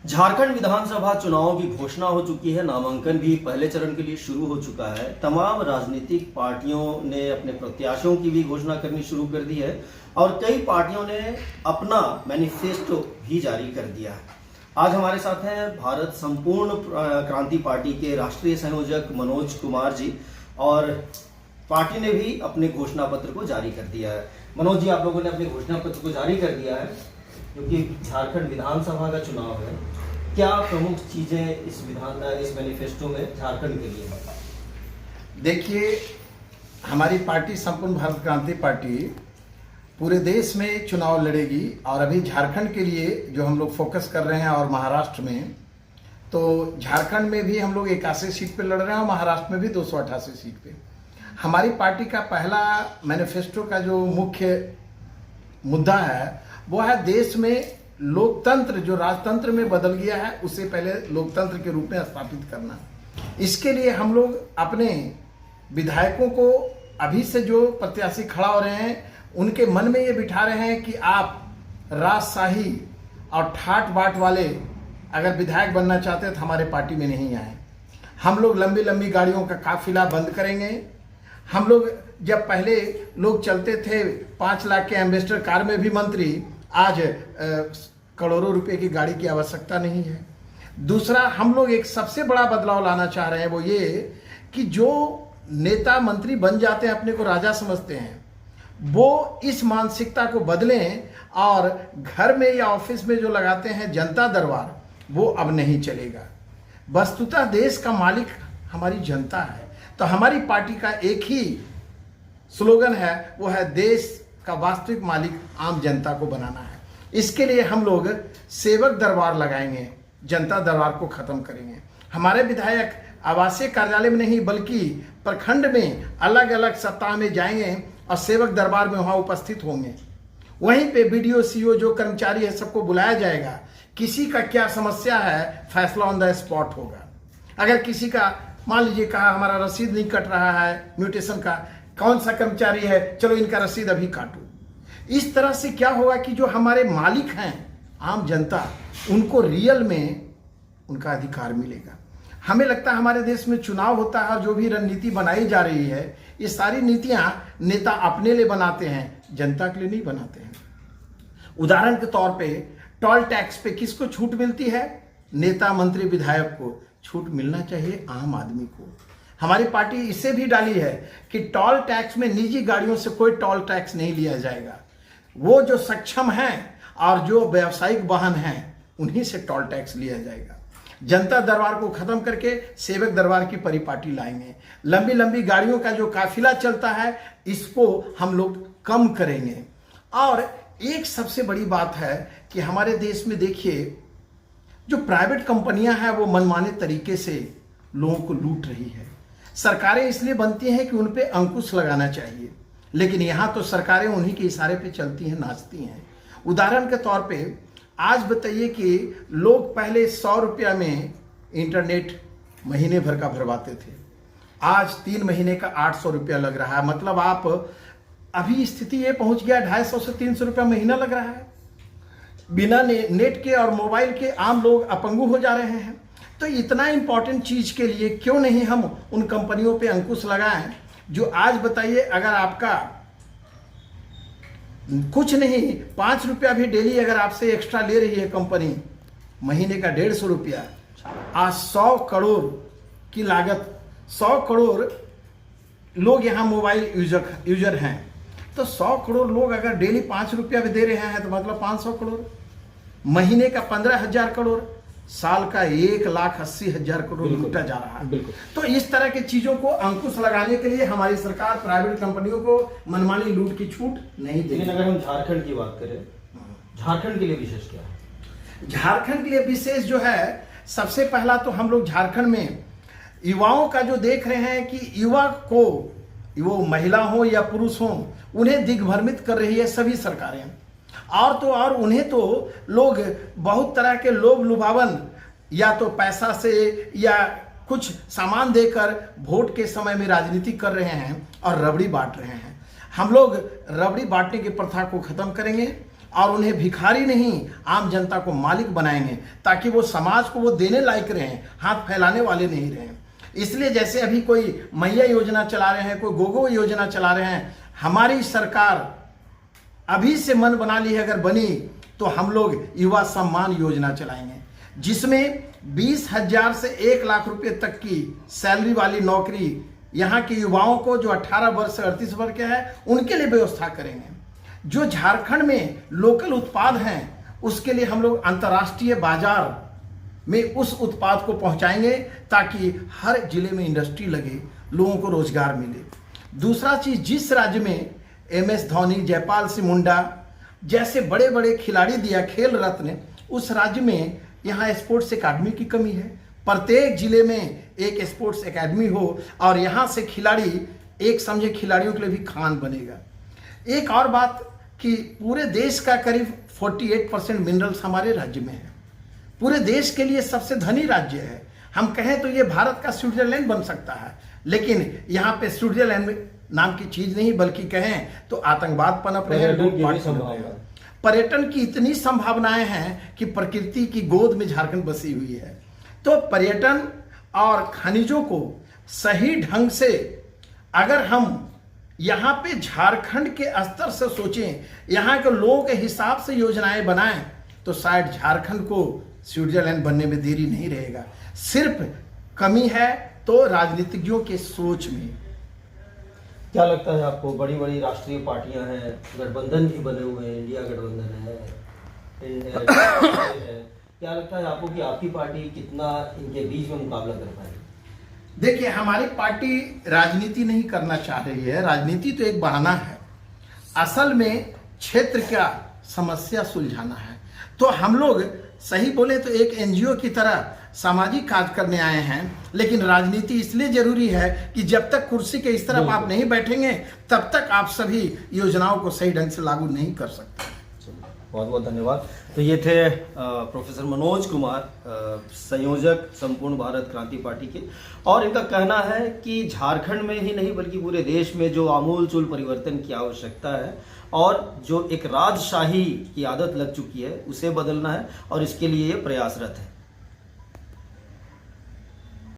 झारखंड विधानसभा चुनाव की घोषणा हो चुकी है। नामांकन भी पहले चरण के लिए शुरू हो चुका है। तमाम राजनीतिक पार्टियों ने अपने प्रत्याशियों की भी घोषणा करनी शुरू कर दी है और कई पार्टियों ने अपना मैनिफेस्टो भी जारी कर दिया है। आज हमारे साथ हैं भारत संपूर्ण क्रांति पार्टी के राष्ट्रीय संयोजक मनोज कुमार जी और पार्टी ने भी अपने घोषणा पत्र को जारी कर दिया है। मनोज जी, आप लोगों ने अपने घोषणा पत्र को जारी कर दिया है क्योंकि झारखंड विधानसभा का चुनाव है। क्या प्रमुख चीजें इस मैनिफेस्टो में झारखंड के लिए? देखिए, हमारी पार्टी संपूर्ण भारत क्रांति पार्टी पूरे देश में चुनाव लड़ेगी और अभी झारखंड के लिए जो हम लोग फोकस कर रहे हैं और महाराष्ट्र में, तो झारखंड में भी हम लोग 81 सीट पे लड़ रहे हैं और महाराष्ट्र में भी 288 सीट पे। हमारी पार्टी का पहला मैनिफेस्टो का जो मुख्य मुद्दा है वो है देश में लोकतंत्र जो राजतंत्र में बदल गया है उसे पहले लोकतंत्र के रूप में स्थापित करना। इसके लिए हम लोग अपने विधायकों को अभी से जो प्रत्याशी खड़ा हो रहे हैं उनके मन में ये बिठा रहे हैं कि आप राजशाही और ठाट बाट वाले अगर विधायक बनना चाहते हैं तो हमारे पार्टी में नहीं आए। हम लोग लंबी लंबी गाड़ियों का काफिला बंद करेंगे। हम लोग जब पहले लोग चलते थे 5 लाख के एम्बेसडर कार में भी मंत्री, आज करोड़ों रुपए की गाड़ी की आवश्यकता नहीं है। दूसरा, हम लोग एक सबसे बड़ा बदलाव लाना चाह रहे हैं वो ये कि जो नेता मंत्री बन जाते हैं अपने को राजा समझते हैं, वो इस मानसिकता को बदलें और घर में या ऑफिस में जो लगाते हैं जनता दरबार, वो अब नहीं चलेगा। वस्तुतः देश का मालिक हमारी जनता है। तो हमारी पार्टी का एक ही स्लोगन है, वो है देश का वास्तविक मालिक आम जनता को बनाना है। इसके लिए हम लोग सेवक दरबार लगाएंगे, जनता दरबार को खत्म करेंगे। हमारे विधायक आवासीय कार्यालय में नहीं बल्कि प्रखंड में अलग अलग सप्ताह में जाएंगे और सेवक दरबार में वहां उपस्थित होंगे। वहीं पे बीडीओ सीओ जो कर्मचारी है सबको बुलाया जाएगा। किसी का क्या समस्या है फैसला ऑन द स्पॉट होगा। अगर किसी का मान लीजिए कहा हमारा रसीद नहीं कट रहा है म्यूटेशन का, कौन सा कर्मचारी है, चलो इनका रसीद अभी काटो। इस तरह से क्या होगा कि जो हमारे मालिक हैं आम जनता, उनको रियल में उनका अधिकार मिलेगा। हमें लगता है हमारे देश में चुनाव होता है और जो भी रणनीति बनाई जा रही है ये सारी नीतियां नेता अपने लिए बनाते हैं, जनता के लिए नहीं बनाते हैं। उदाहरण के तौर पे टोल टैक्स पे किसको छूट मिलती है? नेता मंत्री विधायक को छूट मिलना चाहिए आम आदमी को। हमारी पार्टी इसे भी डाली है कि टोल टैक्स में निजी गाड़ियों से कोई टोल टैक्स नहीं लिया जाएगा। वो जो सक्षम हैं और जो व्यावसायिक वाहन हैं उन्हीं से टोल टैक्स लिया जाएगा। जनता दरबार को खत्म करके सेवक दरबार की परिपाटी लाएंगे। लंबी लंबी गाड़ियों का जो काफिला चलता है इसको हम लोग कम करेंगे। और एक सबसे बड़ी बात है कि हमारे देश में देखिए जो प्राइवेट कंपनियां हैं वो मनमाने तरीके से लोगों को लूट रही है। सरकारें इसलिए बनती हैं कि उन पे अंकुश लगाना चाहिए, लेकिन यहां तो सरकारें उन्हीं के इशारे पे चलती हैं, नाचती हैं। उदाहरण के तौर पे आज बताइए कि लोग पहले 100 रुपया में इंटरनेट महीने भर का भरवाते थे, आज 3 महीने का 800 रुपया लग रहा है। मतलब आप अभी स्थिति ये पहुंच गया 250 से 300 रुपया महीना लग रहा है। बिना नेट के और मोबाइल के आम लोग अपंगु हो जा रहे हैं। तो इतना इंपॉर्टेंट चीज के लिए क्यों नहीं हम उन कंपनियों पे अंकुश लगाएं जो आज बताइए अगर आपका कुछ नहीं 5 रुपया भी डेली अगर आपसे एक्स्ट्रा ले रही है कंपनी, महीने का 150 रुपया, आज 100 करोड़ की लागत, 100 करोड़ लोग यहाँ मोबाइल यूजर हैं। तो 100 करोड़ लोग अगर डेली 5 रुपया भी दे रहे हैं तो मतलब 500 करोड़, महीने का 15,000 करोड़, साल का 1,80,000 करोड़ लूटा जा रहा है। तो इस तरह की चीजों को अंकुश लगाने के लिए हमारी सरकार प्राइवेट कंपनियों को मनमानी लूट की छूट नहीं देगी। लेकिन अगर हम झारखंड की बात करें, झारखंड के लिए विशेष क्या है? झारखंड के लिए विशेष जो है, सबसे पहला तो हम लोग झारखंड में युवाओं का जो देख रहे हैं कि युवा को, वो महिला हो या पुरुष हो, उन्हें दिग्भ्रमित कर रही है सभी सरकारें। और तो और उन्हें तो लोग बहुत तरह के लोभ लुभावन या तो पैसा से या कुछ सामान देकर वोट के समय में राजनीति कर रहे हैं और रबड़ी बांट रहे हैं। हम लोग रबड़ी बांटने की प्रथा को खत्म करेंगे। और उन्हें भिखारी नहीं आम जनता को मालिक बनाएंगे, ताकि वो समाज को वो देने लायक रहें, हाथ फैलाने वाले नहीं रहें। इसलिए जैसे अभी कोई मैया योजना चला रहे हैं, कोई गोगो योजना चला रहे हैं, हमारी सरकार अभी से मन बना ली है, अगर बनी तो हम लोग युवा सम्मान योजना चलाएंगे, जिसमें 20,000 से 1 लाख रुपए तक की सैलरी वाली नौकरी यहाँ के युवाओं को जो 18 वर्ष से 38 वर्ष के हैं उनके लिए व्यवस्था करेंगे। जो झारखंड में लोकल उत्पाद हैं उसके लिए हम लोग अंतर्राष्ट्रीय बाजार में उस उत्पाद को पहुंचाएंगे, ताकि हर जिले में इंडस्ट्री लगे, लोगों को रोजगार मिले। दूसरा चीज, जिस राज्य में MS धोनी, जयपाल सिंह मुंडा जैसे बड़े बड़े खिलाड़ी दिया खेल रत्न, उस राज्य में यहाँ स्पोर्ट्स एकेडमी की कमी है। प्रत्येक जिले में एक स्पोर्ट्स एकेडमी हो और यहाँ से खिलाड़ी, एक समझे खिलाड़ियों के लिए भी खान बनेगा। एक और बात कि पूरे देश का करीब 48% मिनरल्स हमारे राज्य में है। पूरे देश के लिए सबसे धनी राज्य है। हम कहें तो ये भारत का स्विट्जरलैंड बन सकता है, लेकिन यहाँ पे स्विट्जरलैंड नाम की चीज नहीं, बल्कि कहें तो आतंकवाद पनप रहे हैं। पर्यटन की इतनी संभावनाएं हैं कि प्रकृति की गोद में झारखंड बसी हुई है। तो पर्यटन और खनिजों को सही ढंग से अगर हम यहाँ पे झारखंड के स्तर से सोचें, यहाँ के लोगों के हिसाब से योजनाएं बनाएं, तो शायद झारखंड को स्विट्जरलैंड बनने में देरी नहीं रहेगा। सिर्फ कमी है तो राजनीतिज्ञों के सोच में। क्या लगता है आपको, बड़ी बड़ी राष्ट्रीय पार्टियां हैं, गठबंधन भी बने हुए हैं, इंडिया गठबंधन है, क्या लगता है आपको कि आपकी पार्टी कितना इनके बीच में मुकाबला कर पाएगी? देखिए, हमारी पार्टी राजनीति नहीं करना चाह रही है। राजनीति तो एक बहाना है, असल में क्षेत्र का समस्या सुलझाना है। तो हम लोग सही बोले तो एक NGO की तरह सामाजिक कार्य करने आए हैं, लेकिन राजनीति इसलिए जरूरी है कि जब तक कुर्सी के इस तरफ आप नहीं बैठेंगे तब तक आप सभी योजनाओं को सही ढंग से लागू नहीं कर सकते। बहुत बहुत धन्यवाद। तो ये थे प्रोफेसर मनोज कुमार, संयोजक संपूर्ण भारत क्रांति पार्टी के, और इनका कहना है कि झारखंड में ही नहीं बल्कि पूरे देश में जो आमूलचूल परिवर्तन की आवश्यकता है और जो एक राजशाही की आदत लग चुकी है उसे बदलना है, और इसके लिए ये प्रयासरत है।